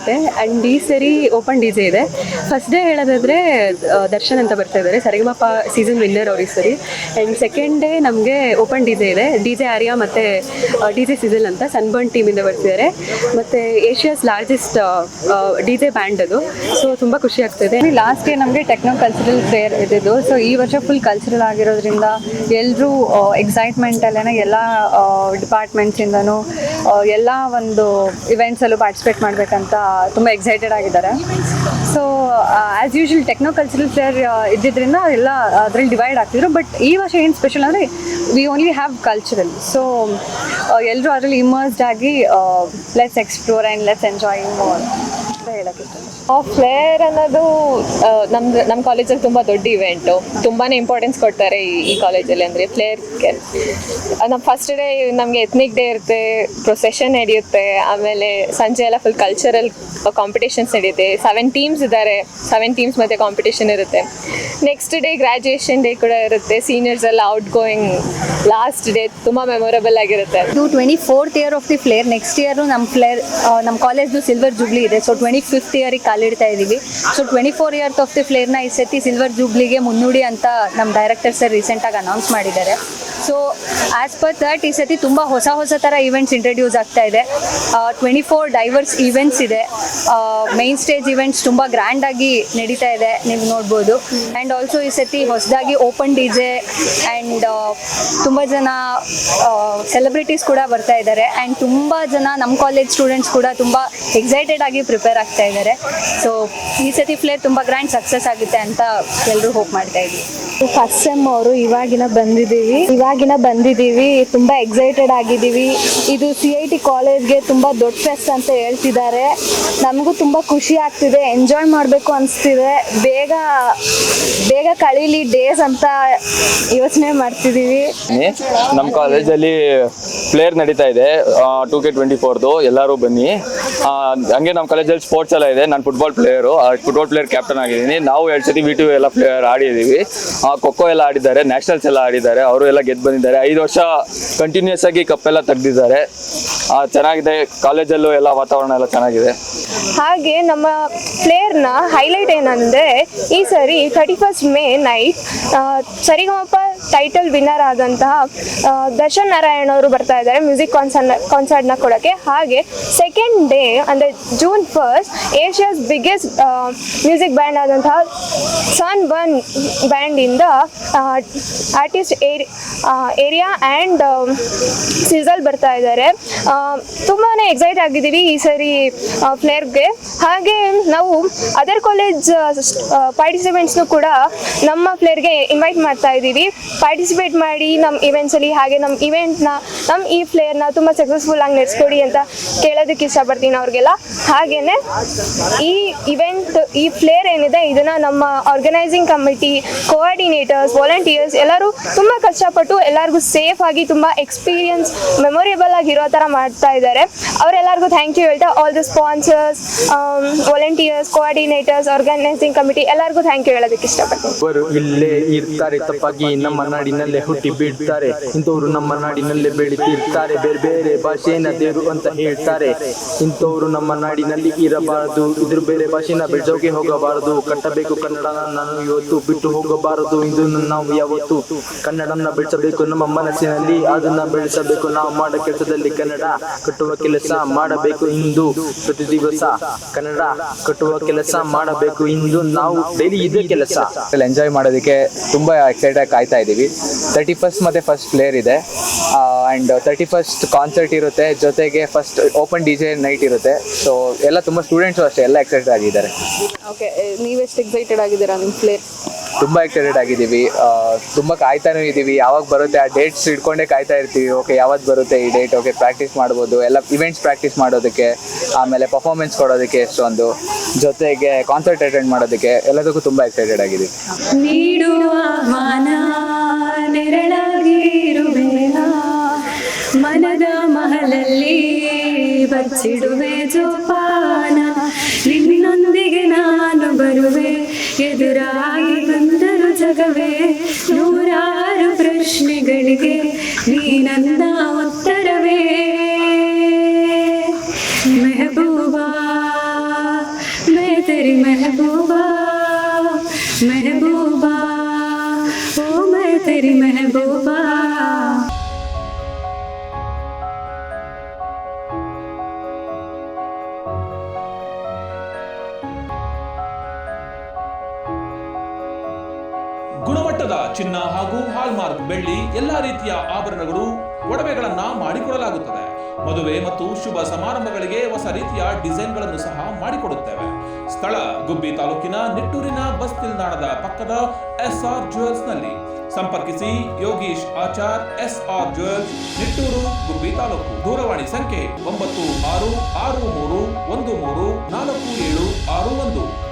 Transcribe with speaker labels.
Speaker 1: ಇರುತ್ತೆ. ಆ್ಯಂಡ್ ಈ ಸರಿ ಓಪನ್ ಡಿ ಜೆ ಇದೆ. ಫಸ್ಟ್ ಡೇ ಹೇಳೋದಾದರೆ ದರ್ಶನ್ ಅಂತ ಬರ್ತಾ ಇದ್ದಾರೆ, ಸರಿಗಮಪ ಸೀಸನ್ ವಿನ್ನರ್ ಅವ್ರು ಈ ಸರಿ. ಆ್ಯಂಡ್ ಸೆಕೆಂಡ್ ಡೇ ನಮಗೆ ಓಪನ್ ಡಿ ಜೆ ಇದೆ, ಡಿ ಜೆ ಆರ್ಯಾ ಮತ್ತು ಡಿ ಜೆ ಸಿಸಲ್ ಅಂತ ಸನ್ಬರ್ನ್ ಟೀಮಿಂದ ಬರ್ತಿದ್ದಾರೆ. ಮತ್ತು Asia's largest D J band ಅದು. ಸೊ ತುಂಬ ಖುಷಿ ಆಗ್ತಿದೆ.
Speaker 2: ಲಾಸ್ಟ್ ಡೇ ನಮಗೆ ಟೆಕ್ನೋ ಕಲ್ಚರಲ್ ಫೇರ್ ಇದ್ದಿದ್ದು. ಸೊ ಈ ವರ್ಷ ಫುಲ್ ಕಲ್ಚರಲ್ ಆಗಿರೋದ್ರಿಂದ ಎಲ್ಲರೂ ಎಕ್ಸೈಟ್ಮೆಂಟಲ್ಲೇ ಎಲ್ಲ ಡಿಪಾರ್ಟ್ಮೆಂಟ್ಸಿಂದನೂ ಎಲ್ಲ ಒಂದು ಇವೆಂಟ್ಸಲ್ಲೂ ಪಾರ್ಟಿಸಿಪೇಟ್ ಮಾಡಬೇಕಂತ ತುಂಬ ಎಕ್ಸೈಟೆಡ್ ಆಗಿದ್ದಾರೆ. So as usual techno cultural fair ಇದ್ದಿದ್ದರಿಂದ ಎಲ್ಲ ಅದರಲ್ಲಿ ಡಿವೈಡ್ ಆಗ್ತಿದ್ರು. ಬಟ್ ಈ ವರ್ಷ ಏನು ಸ್ಪೆಷಲ್ ಅಂದರೆ we only have cultural. So ಎಲ್ಲರೂ ಅದರಲ್ಲಿ ಇಮರ್ಸ್ಡ್ ಆಗಿ let's explore and let's enjoy more ಅಂತ ಹೇಳೋಕ್ಕೆ.
Speaker 3: ಫ್ಲೇರ್ ಅನ್ನೋದು ನಮ್ಮ ಕಾಲೇಜಲ್ಲಿ ತುಂಬ ದೊಡ್ಡ ಇವೆಂಟು, ತುಂಬಾ ಇಂಪಾರ್ಟೆನ್ಸ್ ಕೊಡ್ತಾರೆ ಈ ಕಾಲೇಜಲ್ಲಿ. ಅಂದರೆ ಫ್ಲೇರ್ಗೆ ನಮ್ಮ ಫಸ್ಟ್ ಡೇ ನಮಗೆ ಎತ್ನಿಕ್ ಡೇ ಇರುತ್ತೆ, ಪ್ರೊಸೆಷನ್ ನಡೆಯುತ್ತೆ, ಆಮೇಲೆ ಸಂಜೆ ಎಲ್ಲ ಫುಲ್ ಕಲ್ಚರಲ್ ಕಾಂಪಿಟೇಷನ್ಸ್ ನಡೆಯುತ್ತೆ. 7 ಟೀಮ್ಸ್ ಇದ್ದಾರೆ, 7 ಟೀಮ್ಸ್ ಮತ್ತು ಕಾಂಪಿಟೇಷನ್ ಇರುತ್ತೆ. ನೆಕ್ಸ್ಟ್ ಡೇ ಗ್ರ್ಯಾಜುಯೇಷನ್ ಡೇ ಕೂಡ ಇರುತ್ತೆ. ಸೀನಿಯರ್ಸ್ ಎಲ್ಲ ಔಟ್ ಗೋಯಿಂಗ್ ಲಾಸ್ಟ್ ಡೇ ತುಂಬ ಮೆಮೊರಬಲ್ ಆಗಿರುತ್ತೆ.
Speaker 2: ಇದು 24th year of the flare. Next year ನಮ್ಮ ಕಾಲೇಜ್ದು ಸಿಲ್ವರ್ ಜೂಬ್ಲಿ ಇದೆ. ಸೊ 25th ಇಯರಿಗೆ ಕಾಲಿಡ್ತಾ ಇದ್ದೀವಿ. ಸೊ 24 ಇಯರ್ಸ್ ಆಫ್ ದಿ ಫ್ಲೇರ್ನ ಈ ಸತಿ ಸಿಲ್ವರ್ ಜೂಬ್ಲಿಗೆ ಮುನ್ನುಡಿ ಅಂತ ನಮ್ಮ ಡೈರೆಕ್ಟರ್ ಸರ್ ರೀಸೆಂಟಾಗಿ ಅನೌನ್ಸ್ ಮಾಡಿದ್ದಾರೆ. ಸೊ ಆ್ಯಸ್ ಪರ್ ದಟ್ ಈ ಸತಿ ತುಂಬ ಹೊಸ ಥರ ಈವೆಂಟ್ಸ್ ಇಂಟ್ರಡ್ಯೂಸ್ ಆಗ್ತಾ ಇದೆ. 24 ಡೈವರ್ಸ್ ಈವೆಂಟ್ಸ್ ಇದೆ. ಮೈನ್ ಸ್ಟೇಜ್ ಈವೆಂಟ್ಸ್ ತುಂಬ ಗ್ರ್ಯಾಂಡಾಗಿ ನಡೀತಾ ಇದೆ, ನೀವು ನೋಡ್ಬೋದು. ಆ್ಯಂಡ್ ಆಲ್ಸೋ ಈ ಸತಿ ಹೊಸದಾಗಿ ಓಪನ್ ಡಿ ಜೆ ಆ್ಯಂಡ್ ತುಂಬ ಜನ ಸೆಲೆಬ್ರಿಟೀಸ್ ಕೂಡ ಬರ್ತಾ ಇದ್ದಾರೆ. ಆ್ಯಂಡ್ ತುಂಬ ಜನ ನಮ್ಮ ಕಾಲೇಜ್ ಸ್ಟೂಡೆಂಟ್ಸ್ ಕೂಡ ತುಂಬ ಎಕ್ಸೈಟೆಡ್ ಆಗಿ ಪ್ರಿಪೇರ್ ಆಗ್ತಾ ಇದ್ದಾರೆ. ಸೊ ಈ ಸತಿ ಫ್ಲೇರ್ ತುಂಬ ಗ್ರ್ಯಾಂಡ್ ಸಕ್ಸಸ್ ಆಗುತ್ತೆ ಅಂತ ಎಲ್ಲರೂ ಹೋಪ್ ಮಾಡ್ತಾ ಇದ್ದೀವಿ.
Speaker 4: ಫಸ್ಟ್ ಸೆಮ್ ಅವರು ಇವಾಗಿನ ಬಂದಿದ್ದೀವಿ, ತುಂಬ ಎಕ್ಸೈಟೆಡ್ ಆಗಿದ್ದೀವಿ. ಇದು CIT ಕಾಲೇಜ್ಗೆ ತುಂಬ ದೊಡ್ಡ ಫೆಸ್ಟ್ ಅಂತ ಹೇಳ್ತಿದ್ದಾರೆ. ನಮಗೂ ತುಂಬ ಖುಷಿ ಆಗ್ತಿದೆ, ಎಂಜಾಯ್ ಮಾಡಬೇಕು ಅನಿಸ್ತಿದೆ. ಬೇಗ ಕಳೀಲಿ ಡೇಸ್ ಅಂತ ಯೋಚನೆ ಮಾಡ್ತಿದ್ದೀವಿ.
Speaker 5: ನಮ್ಮ ಕಾಲೇಜಲ್ಲಿ ಫ್ಲೇರ್ ನಡೀತಾ ಇದೆ 2K24ದು, ಎಲ್ಲರೂ ಬನ್ನಿ. ಹಂಗೆ ನಮ್ಮ ಕಾಲೇಜಲ್ಲಿ ಸ್ಪೋರ್ಟ್ಸ್ ಎಲ್ಲ ಇದೆ. ನಾನು ಫುಟ್ಬಾಲ್ ಪ್ಲೇಯರ್ ಕ್ಯಾಪ್ಟನ್ ಆಗಿದ್ದೀನಿ. ನಾವು 2 ಸತಿ V2 ಎಲ್ಲ ಪ್ಲೇಯರ್ ಆಡಿದ್ದೀವಿ. ಖೋಖೋ ಎಲ್ಲ ಆಡಿದ್ದಾರೆ, ನ್ಯಾಷನಲ್ಸ್ ಎಲ್ಲ ಆಡಿದ್ದಾರೆ, ಅವರು ಎಲ್ಲ ಗೆದ್ದು ಬಂದಿದ್ದಾರೆ. 5 ವರ್ಷ ಕಂಟಿನ್ಯೂಸ್ ಆಗಿ ಕಪ್ಪೆಲ್ಲ ತೆಗೆದಿದ್ದಾರೆ. ಚೆನ್ನಾಗಿದೆ, ಕಾಲೇಜಲ್ಲೂ ಎಲ್ಲ ವಾತಾವರಣ ಎಲ್ಲ ಚೆನ್ನಾಗಿದೆ.
Speaker 4: ಹಾಗೆ ನಮ್ಮ ಪ್ಲೇಯರ್ನ ಹೈಲೈಟ್ ಏನಂದರೆ ಈ ಸರಿ 31st ಮೇ ನೈಟ್ ಸರಿಗಮಪ ಟೈಟಲ್ ವಿನ್ನರ್ ಆದಂತಹ ದರ್ಶನ್ ನಾರಾಯಣ್ ಅವರು ಬರ್ತಾ ಇದ್ದಾರೆ ಮ್ಯೂಸಿಕ್ ಕಾನ್ಸರ್ಟ್ನ ಕೊಡೋಕ್ಕೆ. ಹಾಗೆ ಸೆಕೆಂಡ್ ಡೇ ಅಂದರೆ June 1st Asia's biggest music band ಆದಂತಹ ಸನ್ಬರ್ನ್ ಬ್ಯಾಂಡಿಂದ ಆರ್ಟಿಸ್ಟ್ ಏರಿಯಾ ಆ್ಯಂಡ್ ಸಿಸಲ್ ಬರ್ತಾ ಇದ್ದಾರೆ. ತುಂಬಾ ಎಕ್ಸೈಟ್ ಆಗಿದ್ದೀವಿ ಈ ಸರಿ ಫ್ಲೇರ್ಗೆ. ಹಾಗೆ ನಾವು ಅದರ್ ಕಾಲೇಜ್ ಪಾರ್ಟಿಸಿಪೆಂಟ್ಸ್ನು ಕೂಡ ನಮ್ಮ ಫ್ಲೇರ್ಗೆ ಇನ್ವೈಟ್ ಮಾಡ್ತಾ ಇದ್ದೀವಿ. ಪಾರ್ಟಿಸಿಪೇಟ್ ಮಾಡಿ ನಮ್ಮ ಇವೆಂಟ್ಸಲ್ಲಿ. ಹಾಗೆ ನಮ್ಮ ಈ ಫ್ಲೇರ್ನ ತುಂಬ ಸಕ್ಸಸ್ಫುಲ್ ಆಗಿ ನಡೆಸ್ಕೊಡಿ ಅಂತ ಕೇಳೋದಕ್ಕೆ ಇಷ್ಟಪಡ್ತೀನಿ ಅವ್ರಿಗೆಲ್ಲ. ಹಾಗೆಯೇ ಈ ಫ್ಲೇರ್ ಏನಿದೆ ಇದನ್ನು ನಮ್ಮ ಆರ್ಗನೈಸಿಂಗ್ ಕಮಿಟಿ, ಕೋಆರ್ಡಿನೇಟರ್ಸ್, ವಾಲಂಟಿಯರ್ಸ್ ಎಲ್ಲರೂ ತುಂಬ ಕಷ್ಟಪಟ್ಟು ಎಲ್ಲರಿಗೂ ಸೇಫ್ ಆಗಿ ತುಂಬ ಎಕ್ಸ್ಪೀರಿಯನ್ಸ್ ಮೆಮೊರೇಬಲ್ ಆಗಿರೋ ಥರ ಮಾಡ್ತಾ ಇದ್ದಾರೆ. ಅವರೆಲ್ಲರಿಗೂ ಥ್ಯಾಂಕ್ ಯು ಹೇಳ್ತಾ all the sponsors, volunteers, coordinators, organising committee ಎಲ್ಲರಿಗೂ ಥ್ಯಾಂಕ್ ಯು ಹೇಳೋದಕ್ಕೆ ಇಷ್ಟಪಡ್ತೀನಿ.
Speaker 6: ಅವರು ಇಲ್ಲೇ ಇರ್ತಾರೆ, ತಪ್ಪಾಗಿ ನಮ್ಮ ನಾಡಿನಲ್ಲೇ ಹುಟ್ಟಿ ಬಿಡ್ತಾರೆ. ಇಂಥವ್ರು ನಮ್ಮ ನಾಡಿನಲ್ಲೇ ಬೆಳೀತಿರ್ತಾರೆ, ಬೇರೆ ಬೇರೆ ಭಾಷೆನ ದೇವರು ಅಂತ ಹೇಳ್ತಾರೆ. ಇಂಥವ್ರು ನಮ್ಮ ನಾಡಿನಲ್ಲಿ ಇರಬಾರದು, ಇದ್ರ ಬೇರೆ ಭಾಷೆನ ಬೆಳೆಸೋಕೆ ಹೋಗಬಾರದು. ಕಟ್ಟಬೇಕು ಕನ್ನಡನ, ನಾನು ಇವತ್ತು ಬಿಟ್ಟು ಹೋಗಬಾರದು. ಇದನ್ನು ನಾವು ಯಾವತ್ತು ಕನ್ನಡನ ಬೆಳೆಸಬೇಕು ನಮ್ಮ ಮನಸ್ಸಿನಲ್ಲಿ, ಅದನ್ನ ಬೆಳೆಸಬೇಕು. ನಾವು ಮಾಡೋ ಕೆಲಸದಲ್ಲಿ ಕನ್ನಡ ಕಟ್ಟುವ ಕೆಲಸ ಮಾಡಬೇಕು. ಇಂದು ಪ್ರತಿ ದಿವಸ ಕನ್ನಡ ಕಟ್ಟುವ ಕೆಲಸ ಮಾಡಬೇಕು. ಇಂದು ನಾವು ಡೈಲಿ ಇದೇ ಕೆಲಸ.
Speaker 7: ಎಂಜಾಯ್ ಮಾಡೋದಕ್ಕೆ ತುಂಬ ಎಕ್ಸೈಟಾಗಿ ಕಾಯ್ತಾ ಇದ್ದೀವಿ. 31st ಮತ್ತು ಫಸ್ಟ್ ಫ್ಲೇರ್ ಇದೆ. ಆ್ಯಂಡ್ 31st ಕಾನ್ಸರ್ಟ್ ಇರುತ್ತೆ, ಜೊತೆಗೆ ಫಸ್ಟ್ ಓಪನ್ DJ ನೈಟ್ ಇರುತ್ತೆ. ಸೊ ಎಲ್ಲ ತುಂಬ ಸ್ಟೂಡೆಂಟ್ಸು ಅಷ್ಟೇ ಎಲ್ಲ ಎಕ್ಸೈಟೆಡ್ ಆಗಿದ್ದಾರೆ.
Speaker 1: ಓಕೆ, ನೀವೆಷ್ಟು ಎಕ್ಸೈಟೆಡ್ ಆಗಿದ್ದೀರಾ ನಿಮ್ಮ ಫ್ಲೇರ್?
Speaker 7: ತುಂಬ ಎಕ್ಸೈಟೆಡ್ ಆಗಿದ್ದೀವಿ, ತುಂಬ ಕಾಯ್ತಾನೂ ಇದ್ದೀವಿ. ಯಾವಾಗ ಬರುತ್ತೆ ಆ ಡೇಟ್ಸ್ ಇಟ್ಕೊಂಡೇ ಕಾಯ್ತಾ ಇರ್ತೀವಿ. ಓಕೆ ಯಾವತ್ತು ಬರುತ್ತೆ ಈ ಡೇಟ್, ಓಕೆ ಪ್ರಾಕ್ಟೀಸ್ ಮಾಡ್ಬೋದು, ಎಲ್ಲ ಇವೆಂಟ್ಸ್ ಪ್ರಾಕ್ಟೀಸ್ ಮಾಡೋದಕ್ಕೆ, ಆಮೇಲೆ ಪರ್ಫಾರ್ಮೆನ್ಸ್ ಕೊಡೋದಕ್ಕೆ ಎಷ್ಟೊಂದು, ಜೊತೆಗೆ ಕಾನ್ಸರ್ಟ್ ಅಟೆಂಡ್ ಮಾಡೋದಕ್ಕೆ ಎಲ್ಲದಕ್ಕೂ ತುಂಬ ಎಕ್ಸೈಟೆಡ್ ಆಗಿದ್ದೀವಿ.
Speaker 1: ಮನದ ಮಹಲಲ್ಲಿ ಬಚ್ಚಿಡುವೆ ಜೋಪಾನ, ನಿನ್ನೊಂದಿಗೆ ನಾನು ಬರುವೆ, ಎದುರಾಗಿ ಬಂದರು ಜಗವೇ, ನೂರಾರು ಪ್ರಶ್ನೆಗಳಿಗೆ ನೀ ನನ್ನ ಉತ್ತರವೇ ಮೆಹಬೂಬಾ. तेरी महबूबा महबूबा ओ मैं तेरी महबूबा.
Speaker 8: ಗುಣಮಟ್ಟದ ಚಿನ್ನ ಹಾಗೂ ಹಾಲ್ಮಾರ್ಕ್ ಬೆಳ್ಳಿ ಎಲ್ಲಾ ರೀತಿಯ ಆಭರಣಗಳು ಒಡವೆಗಳನ್ನ ಮಾಡಿಕೊಡಲಾಗುತ್ತದೆ. ಮದುವೆ ಮತ್ತು ಶುಭ ಸಮಾರಂಭಗಳಿಗೆ ಹೊಸ ರೀತಿಯ ಡಿಸೈನ್ಗಳನ್ನು ಸಹ ಮಾಡಿಕೊಡುತ್ತೇವೆ. ಸ್ಥಳ ಗುಬ್ಬಿ ತಾಲೂಕಿನ ನಿಟ್ಟೂರಿನ ಬಸ್ ನಿಲ್ದಾಣದ ಪಕ್ಕದ SR ಜ್ಯುವೆಲ್ಸ್ ನಲ್ಲಿ. ಸಂಪರ್ಕಿಸಿ ಯೋಗೀಶ್ ಆಚಾರ್, SR ಜ್ಯುವೆಲ್ಸ್, ನಿಟ್ಟೂರು, ಗುಬ್ಬಿ ತಾಲೂಕು. ದೂರವಾಣಿ ಸಂಖ್ಯೆ 9663134761.